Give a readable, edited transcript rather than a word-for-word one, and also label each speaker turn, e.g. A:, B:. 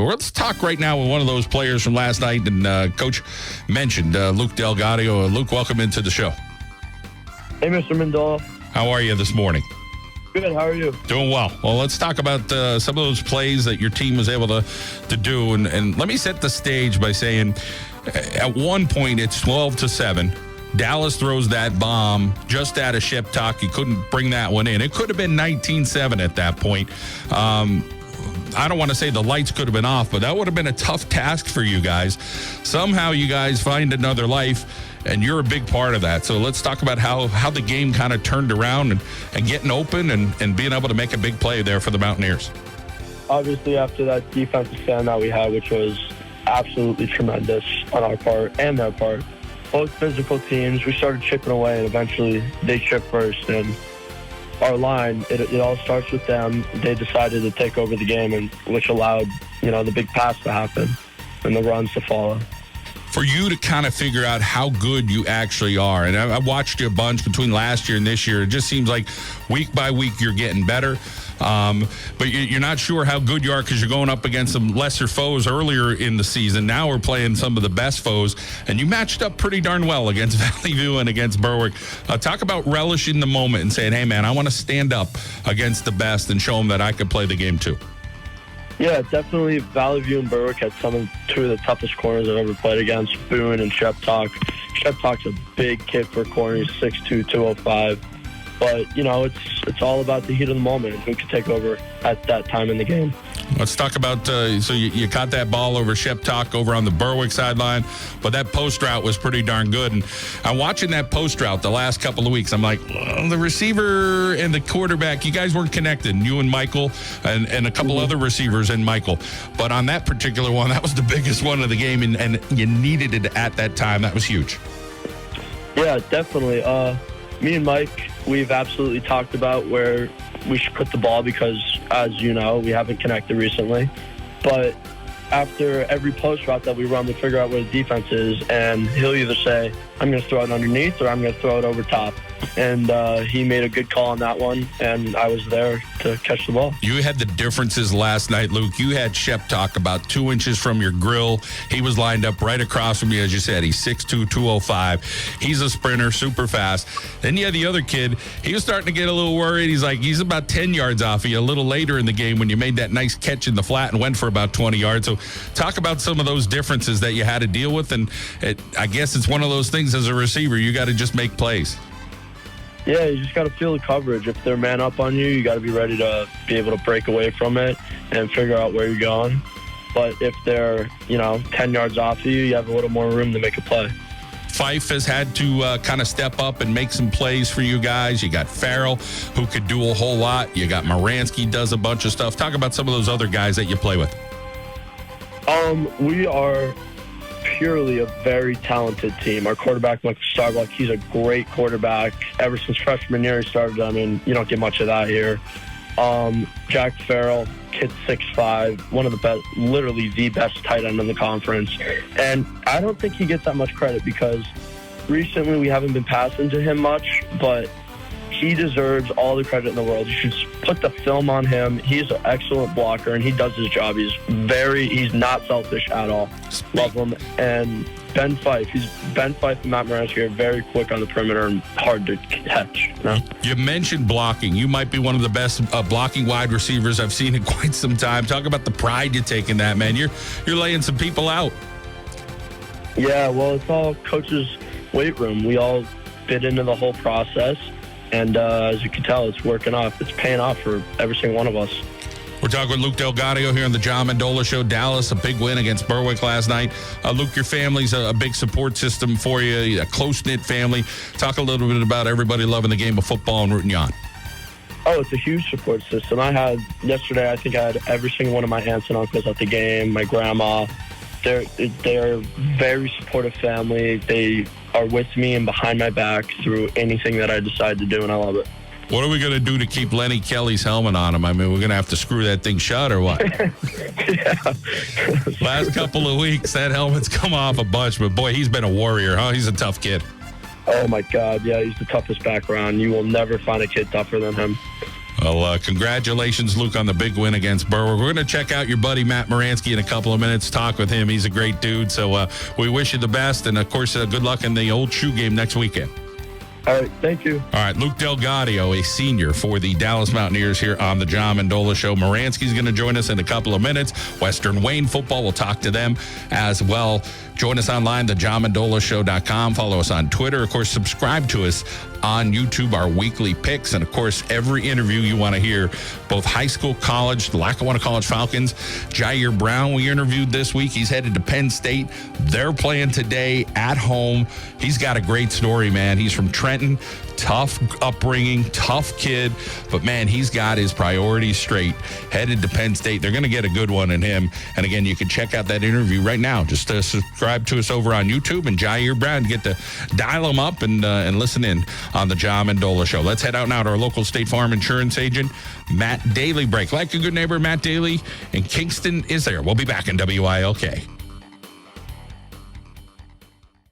A: But let's talk right now with one of those players from last night. And Coach mentioned Luke DelGaudio. Luke, welcome into the show.
B: Hey, Mr. Mendola.
A: How are you this morning?
B: Good. How are you?
A: Doing well. Well, let's talk about some of those plays that your team was able to do. And let me set the stage by saying at one point it's 12-7. Dallas throws that bomb just out of ship talk. You couldn't bring that one in. It could have been 19-7 at that point. I don't want to say the lights could have been off, but that would have been a tough task for you guys. Somehow you guys find another life, and you're a big part of that. So let's talk about how the game kind of turned around and getting open and being able to make a big play there for the Mountaineers.
B: Obviously, after that defensive stand that we had, which was absolutely tremendous on our part and their part, both physical teams, we started chipping away, and eventually they chipped first. And our line, it all starts with them. They decided to take over the game, and which allowed, the big pass to happen and the runs to follow.
A: For you to kind of figure out how good you actually are, and I watched you a bunch between last year and this year, it just seems like week by week you're getting better. But you're not sure how good you are because you're going up against some lesser foes earlier in the season. Now we're playing some of the best foes, and you matched up pretty darn well against Valley View and against Berwick. Talk about relishing the moment and saying, hey, man, I want to stand up against the best and show them that I could play the game too.
B: Yeah, definitely Valley View and Berwick had two of the toughest corners I've ever played against, Boone and Shep Talk. Shep Talk's a big kid for a corner. He's 6'2", 205. But, it's all about the heat of the moment and who can take over at that time in the game.
A: Let's talk about, so you caught that ball over Shep Talk over on the Berwick sideline, but that post route was pretty darn good. And I'm watching that post route the last couple of weeks. I'm like, well, the receiver and the quarterback, you guys weren't connected, you and Michael and a couple other receivers and Michael. But on that particular one, that was the biggest one of the game, and you needed it at that time. That was huge.
B: Yeah, definitely. Me and Mike, we've absolutely talked about where we should put the ball because, as you know, we haven't connected recently. But after every post route that we run, we figure out where the defense is, and he'll either say, I'm going to throw it underneath or I'm going to throw it over top. And he made a good call on that one, and I was there to catch the ball.
A: You had the differences last night, Luke. You had Shep Talk about 2 inches from your grill. He was lined up right across from you, as you said. He's 6'2", 205. He's a sprinter, super fast. Then you had the other kid. He was starting to get a little worried. He's about 10 yards off of you a little later in the game when you made that nice catch in the flat and went for about 20 yards. So talk about some of those differences that you had to deal with. And I guess it's one of those things as a receiver, you got to just make plays.
B: Yeah, you just got to feel the coverage. If they're man up on you, you got to be ready to be able to break away from it and figure out where you're going. But if they're, 10 yards off of you, you have a little more room to make a play.
A: Fife has had to kind of step up and make some plays for you guys. You got Farrell, who could do a whole lot. You got Moransky, does a bunch of stuff. Talk about some of those other guys that you play with.
B: We are purely a very talented team. Our quarterback, Michael Starbuck, he's a great quarterback. Ever since freshman year he started, you don't get much of that here. Jack Farrell, kid 6'5", one of the best, literally the best tight end in the conference. And I don't think he gets that much credit because recently we haven't been passing to him much, but he deserves all the credit in the world. You should put the film on him. He's an excellent blocker, and he does his job. He's not selfish at all. Love him. And Ben Fife and Matt Moransky are very quick on the perimeter and hard to catch.
A: You mentioned blocking. You might be one of the best blocking wide receivers I've seen in quite some time. Talk about the pride you take in that, man. You're laying some people out.
B: Yeah, well, it's all coach's weight room. We all fit into the whole process. And as you can tell, it's working off. It's paying off for every single one of us.
A: We're talking with Luke DelGaudio here on the John Mendola Show. Dallas, a big win against Berwick last night. Luke, your family's a big support system for you, a close-knit family. Talk a little bit about everybody loving the game of football and rooting you on.
B: Oh, it's a huge support system. Yesterday, I think I had every single one of my aunts and uncles at the game, my grandma. They're very supportive family. They are with me and behind my back through anything that I decide to do, and I love it.
A: What are we going to do to keep Lenny Kelly's helmet on him? I mean, we're going to have to screw that thing shut or what?
B: Yeah.
A: Last couple of weeks, that helmet's come off a bunch, but boy, he's been a warrior, huh? He's a tough kid.
B: Oh, my God. Yeah, he's the toughest back around. You will never find a kid tougher than him.
A: Well, congratulations, Luke, on the big win against Berwick. We're going to check out your buddy Matt Moransky in a couple of minutes, talk with him. He's a great dude. So we wish you the best. And, of course, good luck in the old shoe game next weekend.
B: All right, thank you.
A: All right, Luke DelGaudio, a senior for the Dallas Mountaineers here on the John Mendola Show. Moransky's going to join us in a couple of minutes. Western Wayne football, we'll talk to them as well. Join us online, thejohnmendolashow.com. Follow us on Twitter. Of course, subscribe to us on YouTube, our weekly picks. And, of course, every interview you want to hear, both high school, college, the Lackawanna College Falcons. Jair Brown, we interviewed this week. He's headed to Penn State. They're playing today at home. He's got a great story, man. He's from Trenton. Tough upbringing, tough kid, but man, he's got his priorities straight. Headed to Penn State. They're going to get a good one in him. And again, you can check out that interview right now. Just subscribe to us over on YouTube, and Jair Brown, get to dial him up and listen in on the John Mendola Show. Let's head out now to our local State Farm insurance agent, Matt Daly. Break like a good neighbor, Matt Daly in Kingston is there. We'll be back in WILK.